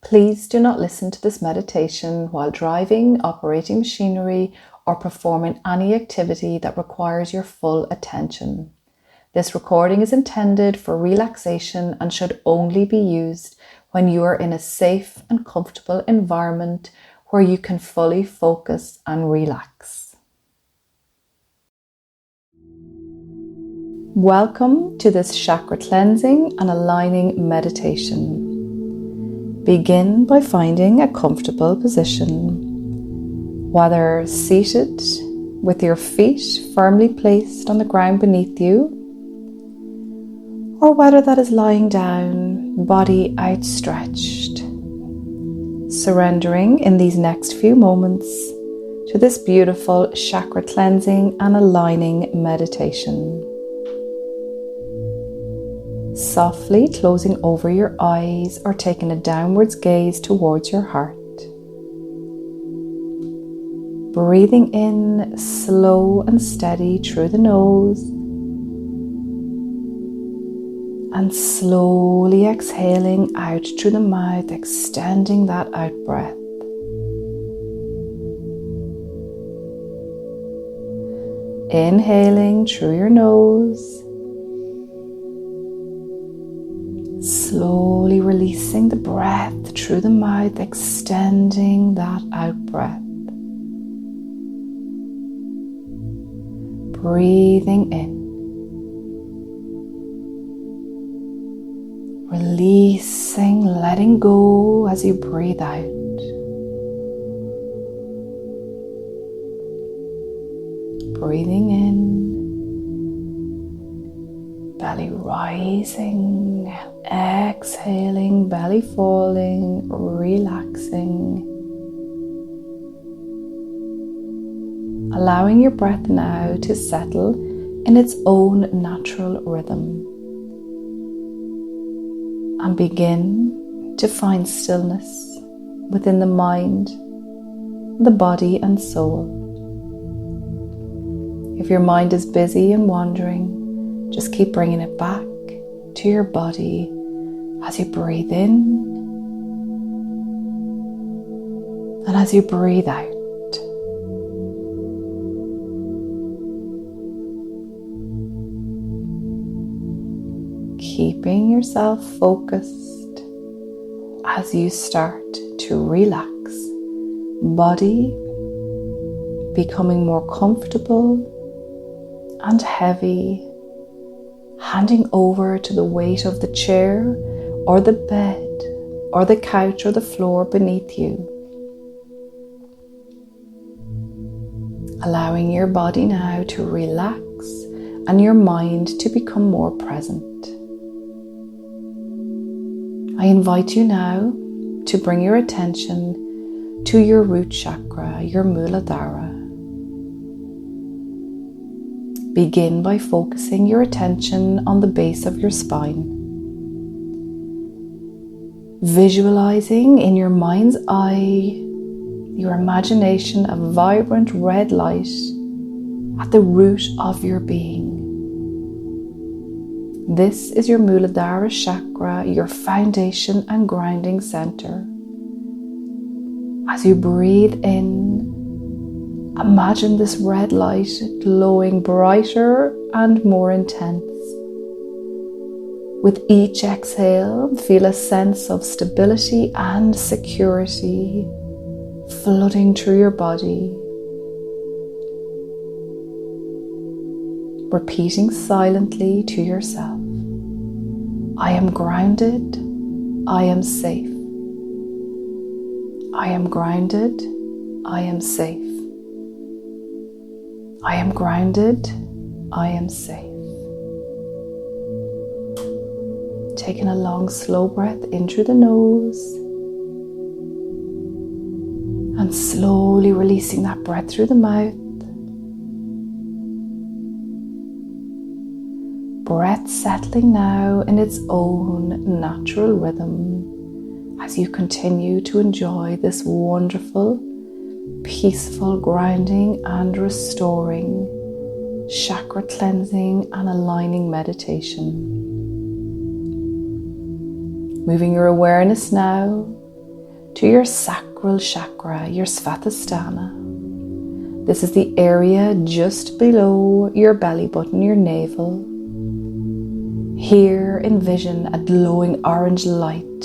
Please do not listen to this meditation while driving, operating machinery, or performing any activity that requires your full attention. This recording is intended for relaxation and should only be used when you are in a safe and comfortable environment where you can fully focus and relax. Welcome to this chakra cleansing and aligning meditation. Begin by finding a comfortable position, whether seated with your feet firmly placed on the ground beneath you, or whether that is lying down, body outstretched. Surrendering in these next few moments to this beautiful chakra cleansing and aligning meditation. Softly closing over your eyes or taking a downwards gaze towards your heart. Breathing in slow and steady through the nose. And slowly exhaling out through the mouth, extending that out breath. Inhaling through your nose. Slowly releasing the breath through the mouth, extending that out breath. Breathing in. Releasing, letting go as you breathe out. Breathing in. Belly rising, exhaling, belly falling, relaxing. Allowing your breath now to settle in its own natural rhythm. And begin to find stillness within the mind, the body and soul. If your mind is busy and wandering, just keep bringing it back to your body as you breathe in and as you breathe out. Keeping yourself focused as you start to relax. Body becoming more comfortable and heavy. Handing over to the weight of the chair or the bed or the couch or the floor beneath you. Allowing your body now to relax and your mind to become more present. I invite you now to bring your attention to your root chakra, your Muladhara. Begin by focusing your attention on the base of your spine. Visualizing in your mind's eye, your imagination, a vibrant red light at the root of your being. This is your Muladhara chakra, your foundation and grounding center. As you breathe in, imagine this red light glowing brighter and more intense. With each exhale, feel a sense of stability and security flooding through your body. Repeating silently to yourself, I am grounded, I am safe. I am grounded, I am safe. I am grounded, I am safe. Taking a long, slow breath in through the nose and slowly releasing that breath through the mouth. Breath settling now in its own natural rhythm as you continue to enjoy this wonderful, peaceful grounding and restoring, chakra cleansing and aligning meditation. Moving your awareness now to your sacral chakra, your Svadhisthana. This is the area just below your belly button, your navel. Here envision a glowing orange light,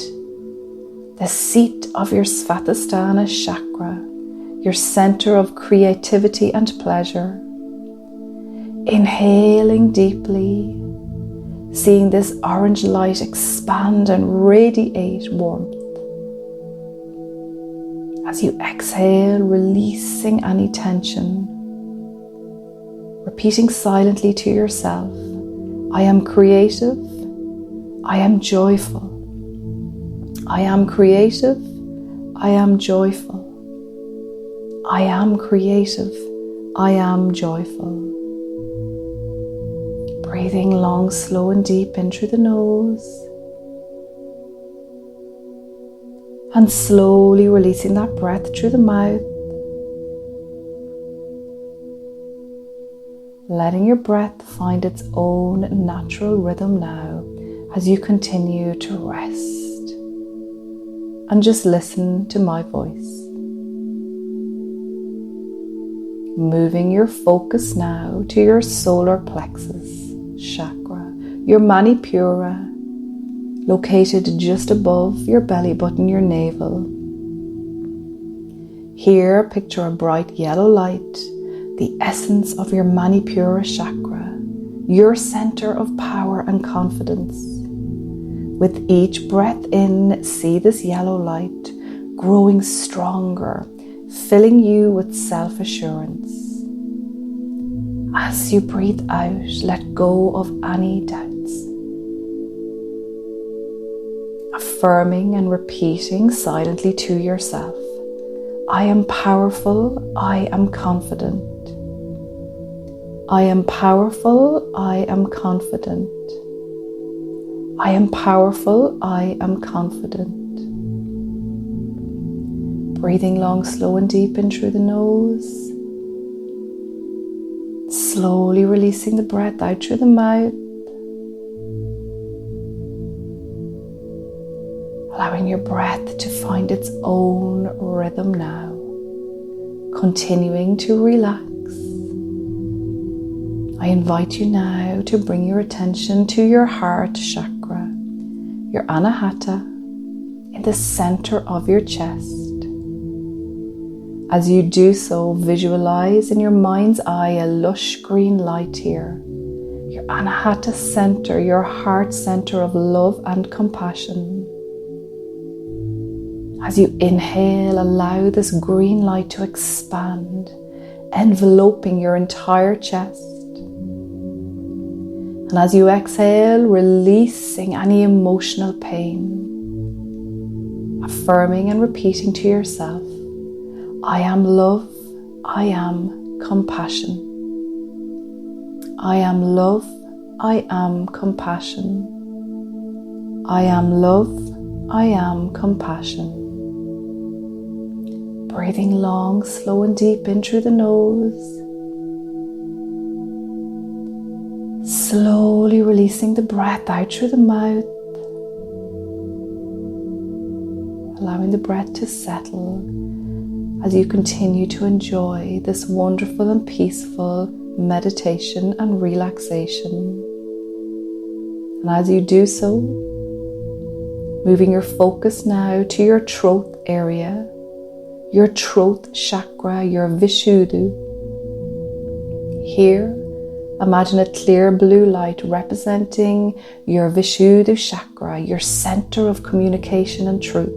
the seat of your Svadhisthana chakra, your center of creativity and pleasure. Inhaling deeply, seeing this orange light expand and radiate warmth. As you exhale, releasing any tension, repeating silently to yourself, I am creative, I am joyful. I am creative, I am joyful. I am creative, I am joyful. Breathing long, slow and deep in through the nose. And slowly releasing that breath through the mouth. Letting your breath find its own natural rhythm now as you continue to rest. And just listen to my voice. Moving your focus now to your solar plexus chakra, your Manipura, located just above your belly button, your navel. Here, picture a bright yellow light, the essence of your Manipura chakra, your center of power and confidence. With each breath in, see this yellow light growing stronger, filling you with self-assurance. As you breathe out, let go of any doubts. Affirming and repeating silently to yourself, I am powerful, I am confident. I am powerful, I am confident. I am powerful, I am confident. Breathing long, slow and deep in through the nose. Slowly releasing the breath out through the mouth. Allowing your breath to find its own rhythm now. Continuing to relax. I invite you now to bring your attention to your heart chakra, your Anahata, in the center of your chest. As you do so, visualize in your mind's eye a lush green light here. Your Anahata center, your heart center of love and compassion. As you inhale, allow this green light to expand, enveloping your entire chest. And as you exhale, releasing any emotional pain. Affirming and repeating to yourself, I am love, I am compassion. I am love, I am compassion. I am love, I am compassion. Breathing long, slow and deep in through the nose. Slowly releasing the breath out through the mouth. Allowing the breath to settle as you continue to enjoy this wonderful and peaceful meditation and relaxation. And as you do so, moving your focus now to your throat area, your throat chakra, your Vishuddha. Here, imagine a clear blue light representing your Vishuddha chakra, your center of communication and truth.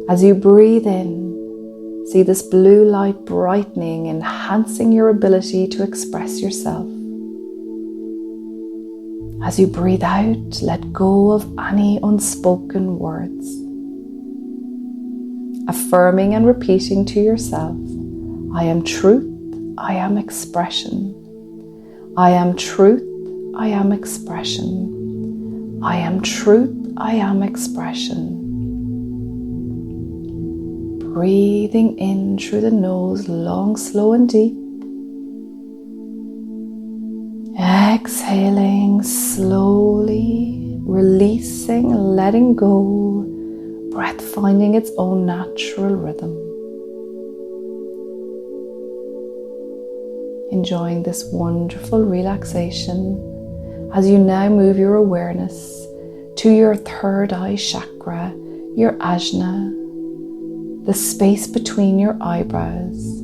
As you breathe in, see this blue light brightening, enhancing your ability to express yourself. As you breathe out, let go of any unspoken words. Affirming and repeating to yourself, I am truth, I am expression. I am truth, I am expression. I am truth, I am expression. Breathing in through the nose, long, slow and deep. Exhaling slowly, releasing, letting go breath finding its own natural rhythm. Enjoying this wonderful relaxation as you now move your awareness to your third eye chakra, your ajna, the space between your eyebrows.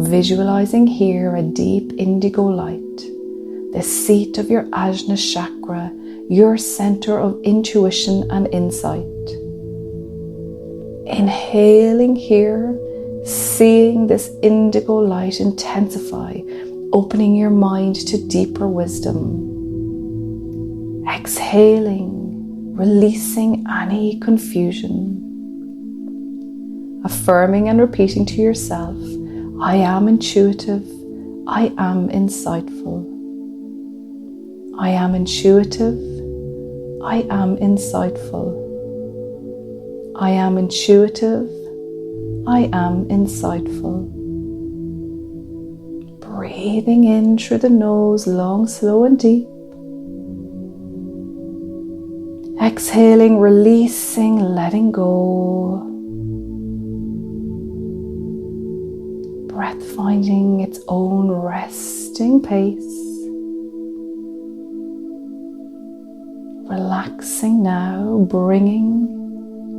Visualizing here a deep indigo light, the seat of your ajna chakra, your center of intuition and insight. Inhaling here, seeing this indigo light intensify, opening your mind to deeper wisdom. Exhaling, releasing any confusion. Affirming and repeating to yourself, I am intuitive, I am insightful. I am intuitive, I am insightful. I am intuitive, I am insightful. Breathing in through the nose, long, slow and deep. Exhaling, releasing, letting go. Breath finding its own resting pace. Relaxing now, bringing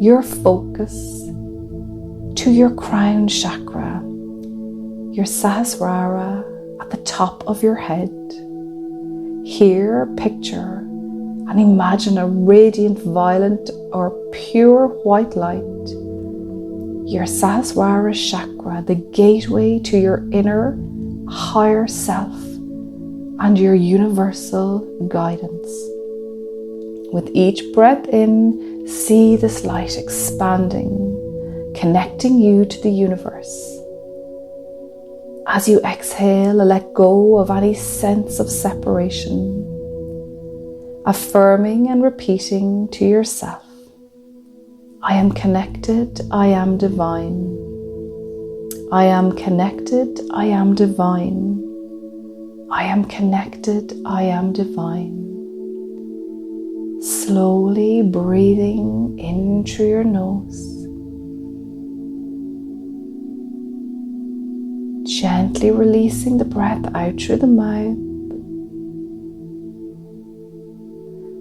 your focus to your crown chakra, your Sahasrara at the top of your head. Here, picture and imagine a radiant violet or pure white light. Your Sahasrara chakra, the gateway to your inner, higher self and your universal guidance. With each breath in, see this light expanding, connecting you to the universe. As you exhale, let go of any sense of separation, affirming and repeating to yourself, I am connected, I am divine. I am connected, I am divine. I am connected, I am divine. Slowly breathing in through your nose. Gently releasing the breath out through the mouth.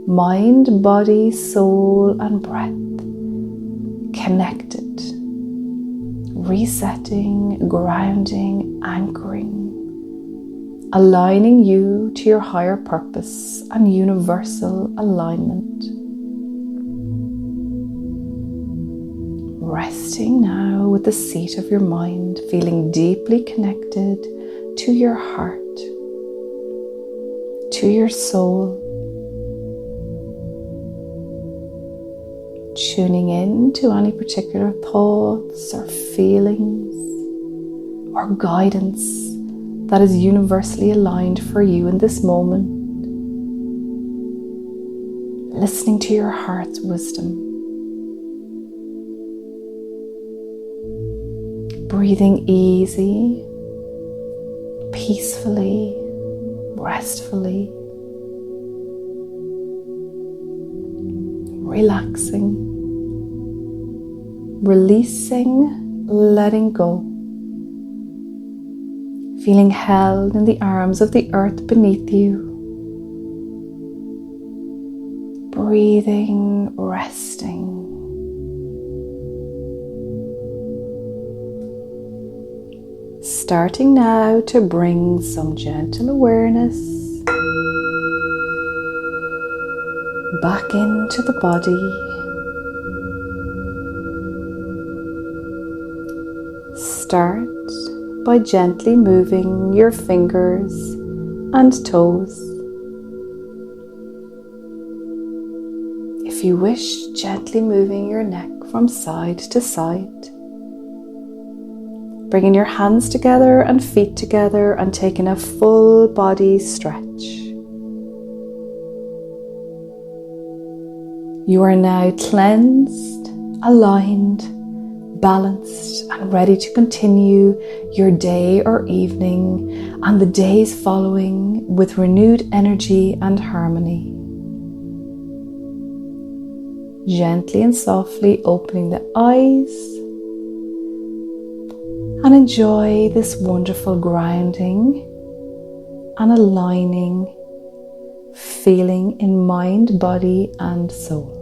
Mind, body, soul and breath connected. Resetting, grounding, anchoring. Aligning you to your higher purpose and universal alignment. Resting now with the seat of your mind, feeling deeply connected to your heart, to your soul. Tuning in to any particular thoughts or feelings or guidance that is universally aligned for you in this moment. Listening to your heart's wisdom. Breathing easy, peacefully, restfully. Relaxing. Releasing, letting go. Feeling held in the arms of the earth beneath you. Breathing, resting. Starting now to bring some gentle awareness back into the body. Start by gently moving your fingers and toes. If you wish, gently moving your neck from side to side. Bringing your hands together and feet together and taking a full body stretch. You are now cleansed, aligned, balanced and ready to continue your day or evening and the days following with renewed energy and harmony. Gently and softly opening the eyes, and enjoy this wonderful grounding and aligning feeling in mind, body and soul.